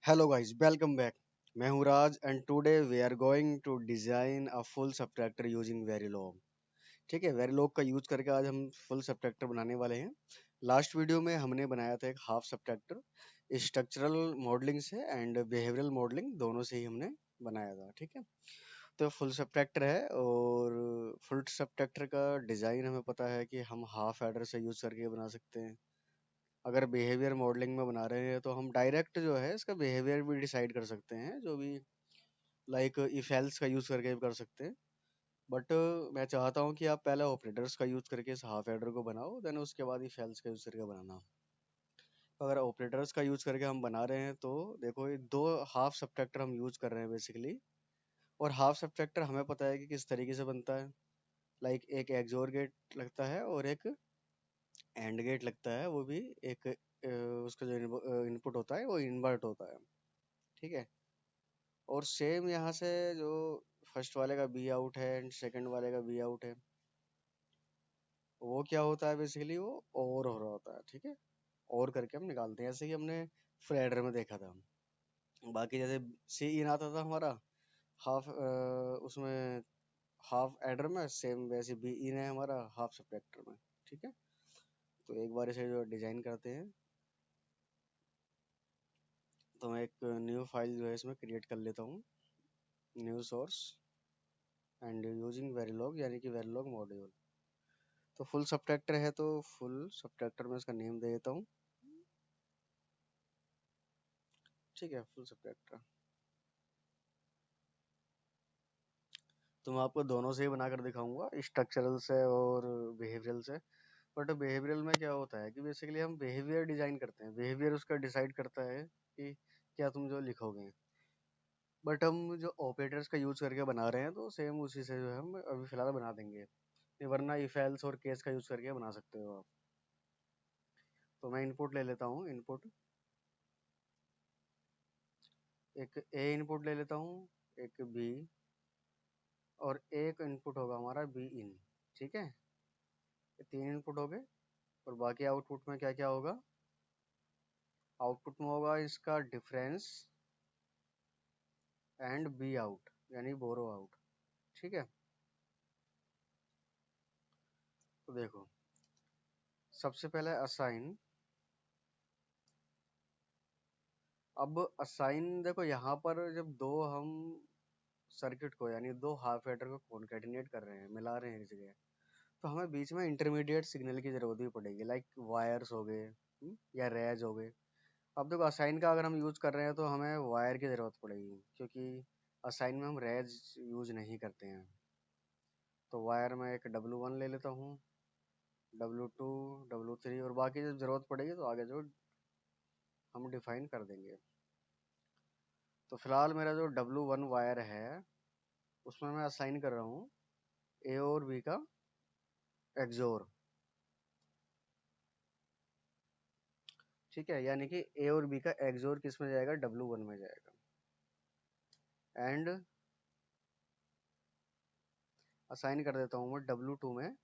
Hello guys, welcome back. मैं हूं Raj and today we are going to design a full subtractor using Verilog. ठीक है, Verilog का use करके आज हम फुल सबट्रैक्टर बनाने वाले हैं। लास्ट वीडियो में हमने बनाया था एक हाफ सबट्रैक्टर, स्ट्रक्चरल मॉडलिंग से एंड बिहेवियरल मॉडलिंग दोनों से ही हमने बनाया था। ठीक है, तो फुल सबट्रैक्टर है और फुल सबट्रैक्टर का डिज़ाइन हमें पता है कि हम हाफ एडर से यूज करके बना सकते हैं। अगर बिहेवियर मॉडलिंग में बना रहे हैं तो हम डायरेक्ट जो है इसका बिहेवियर भी डिसाइड कर सकते हैं, जो भी लाइक इफ एल्स का यूज करके भी कर सकते हैं। बट मैं चाहता हूँ कि आप पहले ऑपरेटर्स का यूज करके इस हाफ एडर को बनाओ, देन उसके बाद इफ एल्स का यूज करके बनाना। तो अगर ऑपरेटर्स का यूज करके हम बना रहे हैं तो देखो, ये दो हाफ सबट्रैक्टर हम यूज कर रहे हैं बेसिकली। और हाफ सबट्रैक्टर हमें पता है कि किस तरीके से बनता है। लाइक एक एक्सोर गेट लगता है और एक एंड गेट लगता है, वो भी एक उसका जो इनपुट होता है वो इन्वर्ट होता है। ठीक है, और सेम यहाँ से जो फर्स्ट वाले का बी आउट है एंड सेकंड वाले का बी आउट है, वो क्या होता है बेसिकली, वो ओवर हो रहा होता है। ठीक है, और करके हम निकालते हैं, जैसे कि हमने फ्लैडर में देखा था। बाकी जैसे सी इन आता था हमारा हाफ, उसमें हाफ एडर में, सेम वैसे बी इन है हमारा हाफ सब्ट्रैक्टर में। ठीक है, तो एक बार इसे जो डिजाइन करते हैं, तो मैं एक न्यू फाइल जो है इसमें क्रिएट कर लेता हूँ, new source and using Verilog, यानी कि वेरिलॉग मॉड्यूल। तो फुल सबट्रैक्टर है तो फुल सबट्रैक्टर में इसका नेम दे देता हूँ। ठीक है, फुल सबट्रैक्टर। तो मैं आपको दोनों से ही बनाकर दिखाऊंगा, स्ट्रक्चरल से और बिहेवियरल से। बट बिहेवियरल में क्या होता है कि बेसिकली हम बिहेवियर डिजाइन करते हैं, बिहेवियर उसका डिसाइड करता है कि क्या तुम जो लिखोगे। बट हम जो ऑपरेटर्स का यूज करके बना रहे हैं तो सेम उसी से जो है हम अभी फिलहाल बना देंगे। ये वरना इफ एल्स और केस का यूज करके बना सकते हो आप। तो मैं इनपुट ले लेता हूँ, इनपुट एक ए इनपुट ले लेता हूँ, एक बी, और एक इनपुट होगा हमारा बी इन। ठीक है, ये तीन इनपुट हो गए। और बाकी आउटपुट में क्या क्या होगा, आउटपुट में होगा इसका डिफरेंस एंड बी आउट, यानी बोरो आउट। ठीक है, तो देखो, सबसे पहले असाइन। अब असाइन देखो, यहाँ पर जब दो हम सर्किट को यानी दो हाफ एडर को कॉन्केटिनेट कर रहे हैं, मिला रहे हैं एक जगह, तो हमें बीच में इंटरमीडिएट सिग्नल की जरूरत भी पड़ेगी, लाइक वायर्स हो गए, या रेज हो गए। अब देखो, असाइन का अगर हम यूज कर रहे हैं तो हमें वायर की जरूरत पड़ेगी, क्योंकि असाइन में हम रेज यूज नहीं करते हैं। तो वायर में एक W1 ले लेता हूँ, W2, W3, और बाकी जब जरूरत पड़ेगी तो आगे जो हम डिफाइन कर देंगे। तो फिलहाल मेरा जो W1 वायर है उसमें मैं असाइन कर रहा हूँ ए और बी का एक्सोर। ठीक है, यानी कि ए और बी का एक्सोर किस में जाएगा, W1 में जाएगा। एंड असाइन कर देता हूँ मैं W2 में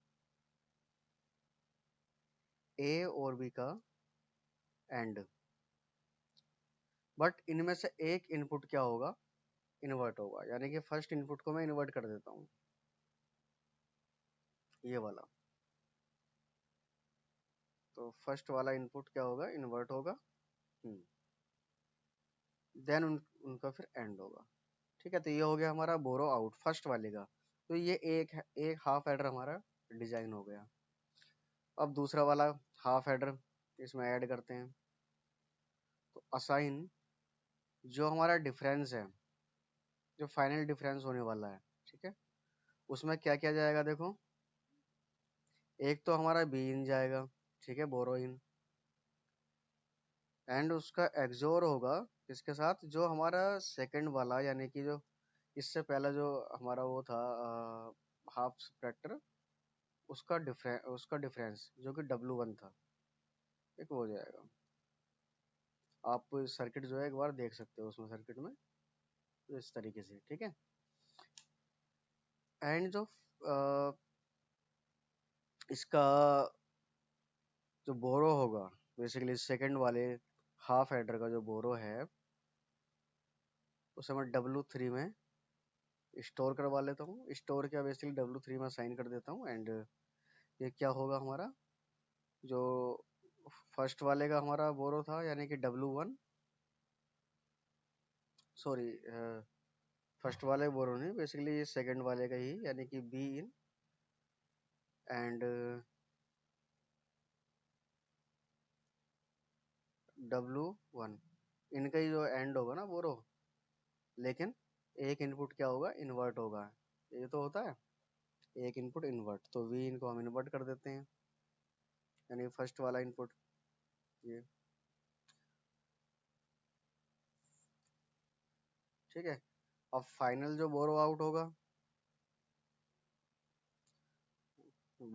ए और बी का एंड। बट इनमें से एक इनपुट क्या होगा, इन्वर्ट होगा, यानी कि फर्स्ट इनपुट को मैं इन्वर्ट कर देता हूँ, ये वाला। तो फर्स्ट वाला इनपुट क्या होगा, इन्वर्ट होगा। देन उनका फिर एंड होगा। ठीक है, तो ये हो गया हमारा बोरो आउट फर्स्ट वाले का। तो ये एक हाफ एडर हमारा डिजाइन हो गया। अब दूसरा वाला हाफ एडर इसमें ऐड करते हैं। तो असाइन जो हमारा डिफरेंस है, जो फाइनल डिफरेंस होने वाला है, ठीक है, उसमें क्या क्या जाएगा देखो। एक तो हमारा बी इन जाएगा, ठीक है, बोरो इन। एंड उसका एक्सोर होगा इसके साथ जो हमारा सेकंड वाला, यानी कि जो इससे पहला जो हमारा वो था हाफ स्पेक्टर, उसका डिफरेंस जो कि W1 था, एक वो हो जाएगा। आप सर्किट जो है एक बार देख सकते हो उसमें, सर्किट में तो इस तरीके से। ठीक है, एंड जो अ, इसका जो बोरो होगा, बेसिकली सेकंड वाले हाफ एडर का जो बोरो है, उसे मैं W3 में स्टोर करवा लेता हूँ। स्टोर क्या, बेसिकली W3 में साइन कर देता हूँ। एंड ये क्या होगा हमारा, जो फर्स्ट वाले का हमारा बोरो था यानी कि W1, सॉरी फर्स्ट वाले बोरो नहीं, बेसिकली सेकंड वाले का ही यानी कि बी इन एंड W1, इनका ही जो एंड होगा ना बोरो, लेकिन एक इनपुट क्या होगा, इन्वर्ट होगा। ये तो होता है एक इनपुट इन्वर्ट, तो वी इनको हम इन्वर्ट कर देते हैं, यानी फर्स्ट वाला इनपुट ये। ठीक है, अब फाइनल जो बोरो आउट होगा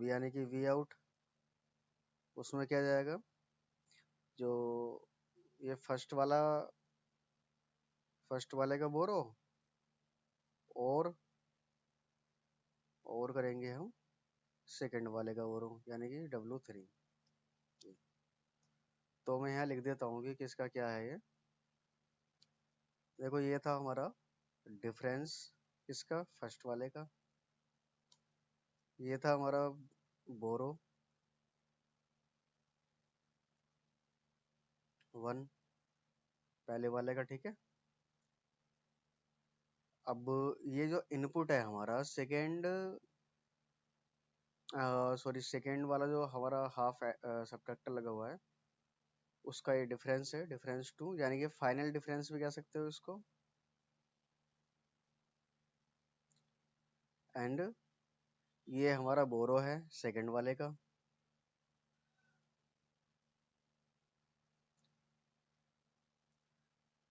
यानी कि वी आउट, उसमें क्या जाएगा, जो ये फर्स्ट वाले का बोरो और करेंगे हम सेकंड वाले का बोरो यानी कि W3। तो मैं यहाँ लिख देता हूँ कि किसका क्या है ये। देखो ये था हमारा डिफरेंस, किसका, फर्स्ट वाले का। ये था हमारा बोरो 1 पहले वाले का। ठीक है, अब ये जो इनपुट है हमारा सेकेंड, सॉरी सेकेंड वाला जो हमारा हाफ सब्ट्रैक्टर लगा हुआ है, उसका ये डिफरेंस है, डिफरेंस 2, यानी कि फाइनल डिफरेंस भी कह सकते हो इसको। एंड ये हमारा बोरो है सेकेंड वाले का।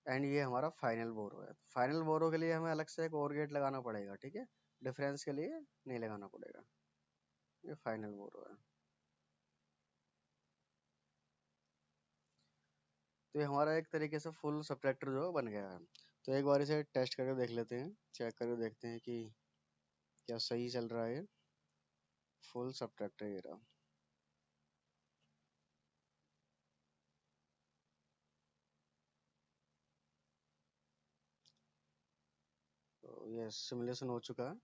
एंड ये हमारा फाइनल बोरो है। फाइनल बोरो के लिए हमें अलग से एक और गेट लगाना पड़ेगा। ठीक है, डिफरेंस के लिए नहीं लगाना पड़ेगा, ये फाइनल बोरो है। तो ये हमारा एक तरीके से फुल सब्ट्रैक्टर जो है बन गया है। तो एक बार इसे टेस्ट करके देख लेते हैं, चेक करके देखते हैं कि क्या सही चल रहा है। फुल सब्ट्रैक्टर ये रहा। तो ये सिमुलेशन हो चुका है।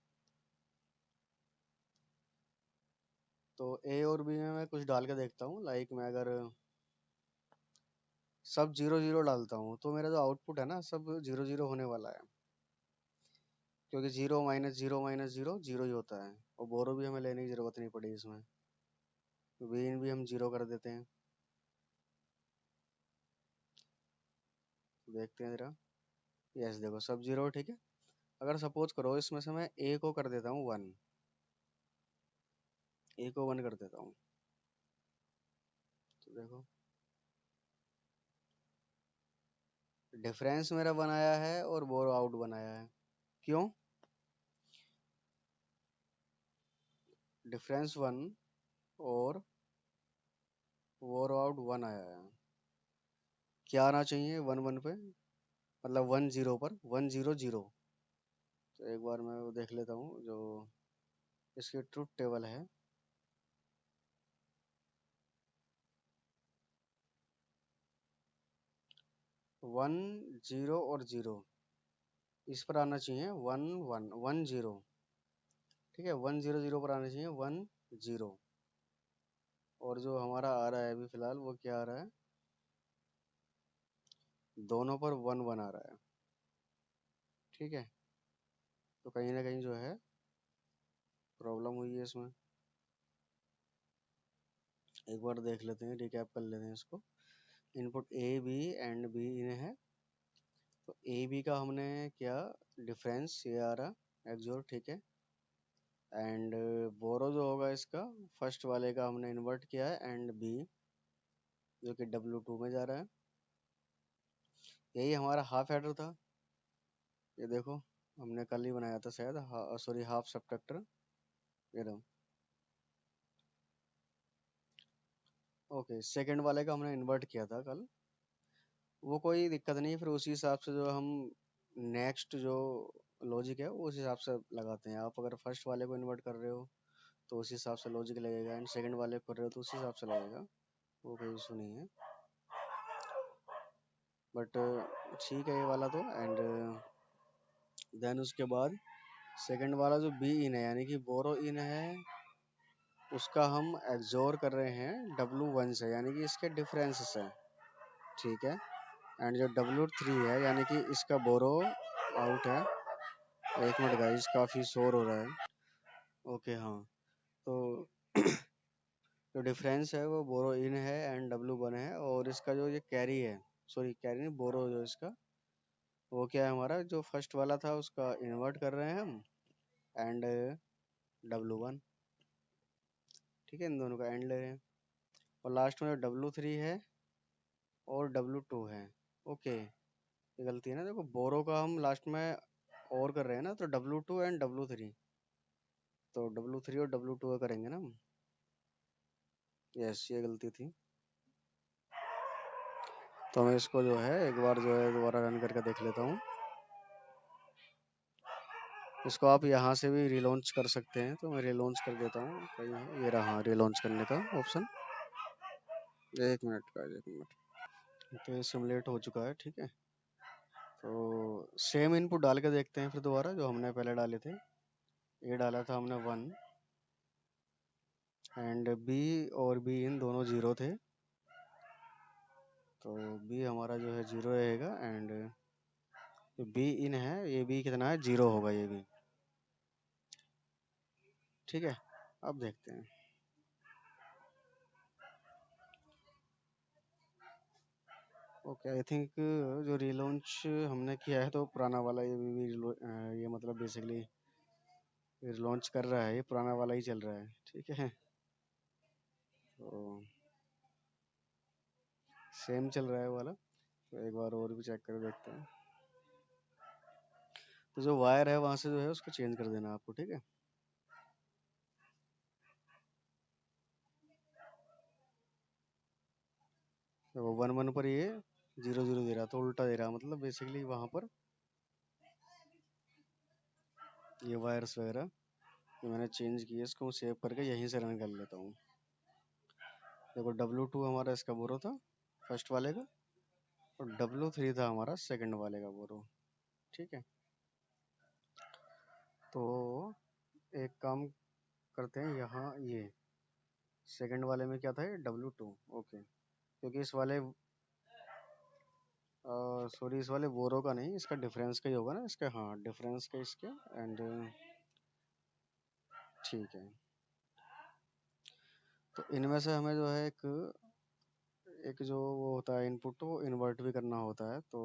तो ए और बी में मैं कुछ डाल के देखता हूँ, लाइक मैं अगर सब 0 0 डालता हूँ तो मेरा जो आउटपुट है ना सब 0 0 होने वाला है, क्योंकि 0 - 0 - 0 0 ही होता है। और बोरो भी हमें लेने की जरूरत नहीं पड़ी इसमें, बीन भी हम 0 कर देते हैं। देखते हैं जरा, यस देखो सब 0। ठीक है, अगर सपोज करो इसमें से मैं ए को कर देता हूँ 1, ए को 1 कर देता हूँ, तो देखो डिफरेंस मेरा बनाया है और बोरो आउट बनाया है। क्यों, डिफरेंस 1 और बोरो आउट 1 आया है। क्या आना चाहिए 1 1 पे, मतलब 1 0 पर, 1 0 0। तो एक बार मैं वो देख लेता हूँ जो इसकी ट्रुथ टेबल है। 1 0 और 0, इस पर आना चाहिए 1 1 1 0। ठीक है, 1 0 0 पर आना चाहिए 1 0। और जो हमारा आ रहा है अभी फिलहाल वो क्या आ रहा है, दोनों पर 1 1 आ रहा है। ठीक है, तो कहीं ना कहीं जो है प्रॉब्लम हुई है इसमें। एक बार देख लेते हैं, रिकैप कर लेते हैं इसको। Input A B and B in है, तो ए बी का हमने क्या, डिफरेंस ये आ रहा एक्सोर। ठीक है, एंड बोरो जो होगा इसका फर्स्ट वाले का हमने इन्वर्ट किया है, एंड बी जो कि W2 में जा रहा है। यही हमारा हाफ एडर था, ये देखो हमने कल ही बनाया था शायद, सॉरी हाफ सब्ट्रैक्टर, ये रहा। ओके, सेकंड वाले का हमने इन्वर्ट किया था कल, वो कोई दिक्कत नहीं, फिर उसी हिसाब से जो हम नेक्स्ट जो लॉजिक है वो उस हिसाब से लगाते हैं। आप अगर फर्स्ट वाले को इन्वर्ट कर रहे हो तो उस हिसाब से लॉजिक लगेगा, एंड सेकंड वाले को कर रहे हो तो उस हिसाब से लगेगा, वो कोई इशू नहीं है। बट ठीक है ये वाला तो। एंड देन उसके बाद सेकंड वाला जो बी इन है यानी कि बोरो इन है, उसका हम एक्सोर कर रहे हैं W1 से, यानी कि इसके डिफरेंस से। ठीक है। एंड जो W3 है यानी कि इसका बोरो आउट है। एक मिनट गाइस, काफ़ी शोर हो रहा है। ओके हाँ, तो जो डिफरेंस है वो बोरो इन है एंड W1 है, और इसका जो ये कैरी है, सॉरी कैरी नहीं, बोरो जो इसका, वो क्या है हमारा, जो फर्स्ट वाला था उसका इन्वर्ट कर रहे हैं हम, एंड W1। ठीक है, इन दोनों का एंड ले रहे हैं। और लास्ट में जो W3 है और W2 है। ओके, ये गलती है ना, देखो बोरो का हम लास्ट में और कर रहे हैं ना, तो W2 एंड W3, तो W3 और W2 का करेंगे ना हम। यस, ये गलती थी। तो मैं इसको जो है एक बार जो है दोबारा रन करके देख लेता हूँ। इसको आप यहाँ से भी रिलॉन्च कर सकते हैं, तो मैं रिलॉन्च कर देता हूँ। कहीं है? ये रहा रिलॉन्च करने का ऑप्शन। एक मिनट का, एक मिनट। तो ये सिमुलेट हो चुका है। ठीक है, तो सेम इनपुट डाल के देखते हैं फिर दोबारा, जो हमने पहले डाले थे। ये डाला था हमने 1, एंड बी और बी इन दोनों 0 थे, तो बी हमारा जो है 0 रहेगा, एंड जो बी इन है ये बी कितना है, 0 होगा ये भी। ठीक है, अब देखते हैं। ओके, आई थिंक जो रिलॉन्च हमने किया है तो पुराना वाला ये ये मतलब बेसिकली रिलॉन्च कर रहा है, ये पुराना वाला ही चल रहा है। ठीक है, तो सेम चल रहा है वो वाला, तो एक बार और भी चेक कर देखते हैं। तो जो वायर है वहां से जो है उसको चेंज कर देना आपको। ठीक है, तो वो 1 1 पर ये 0 0 दे रहा, तो उल्टा दे रहा, मतलब बेसिकली वहां पर ये वायर्स वगैरह जो मैंने चेंज किए इसको सेव करके यहीं से रन कर लेता हूँ। देखो W2 हमारा इसका बोरो था फर्स्ट वाले का, और W3 था हमारा सेकंड वाले का बोरो। ठीक है, तो एक काम करते हैं, यहाँ ये सेकंड वाले में क्या था, ये W2। ओके, क्योंकि इस वाले सॉरी इस वाले बोरो का नहीं, इसका डिफरेंस का ही होगा ना इसका, हाँ डिफरेंस का इसके, एंड ठीक है। तो इनमें से हमें जो है एक एक जो वो होता है इनपुट, वो इन्वर्ट भी करना होता है, तो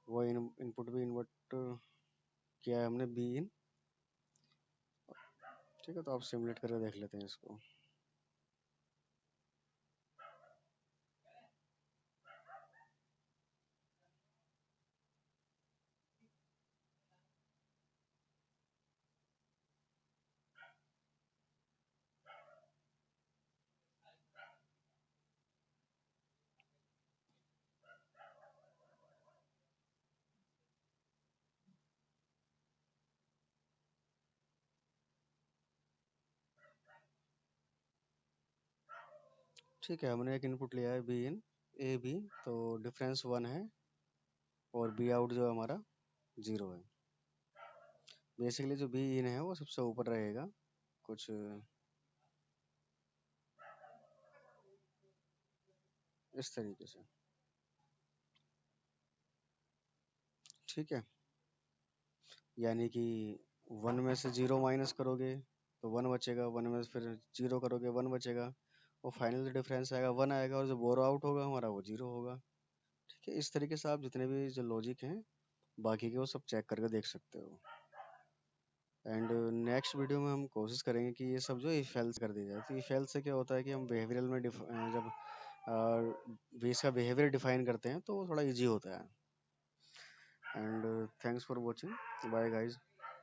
वो इनपुट भी इन्वर्ट किया है हमने बी इन। ठीक है, तो आप सिमुलेट करके देख लेते हैं इसको। ठीक है, हमने एक इनपुट लिया है बी इन ए बी, तो डिफरेंस 1 है, और बी आउट जो है हमारा 0 है। बेसिकली जो बी इन है वो सबसे ऊपर रहेगा, कुछ इस तरीके से। ठीक है, यानी कि 1 में से 0 माइनस करोगे तो 1 बचेगा, 1 में से फिर 0 करोगे 1 बचेगा, और फाइनल डिफरेंस आएगा 1 आएगा, और जो बोरो आउट होगा हमारा वो 0 होगा। ठीक है, इस तरीके से आप जितने भी जो लॉजिक हैं बाकी के वो सब चेक करके देख सकते हो। एंड नेक्स्ट वीडियो में हम कोशिश करेंगे कि ये सब जो इफ एल्स कर दिया जाए। तो इफ एल्स से क्या होता है कि हम बिहेवियरल में जब बेस का बिहेवियर डिफाइन करते हैं तो वो थोड़ा इजी होता है। And thanks for watching, bye guys.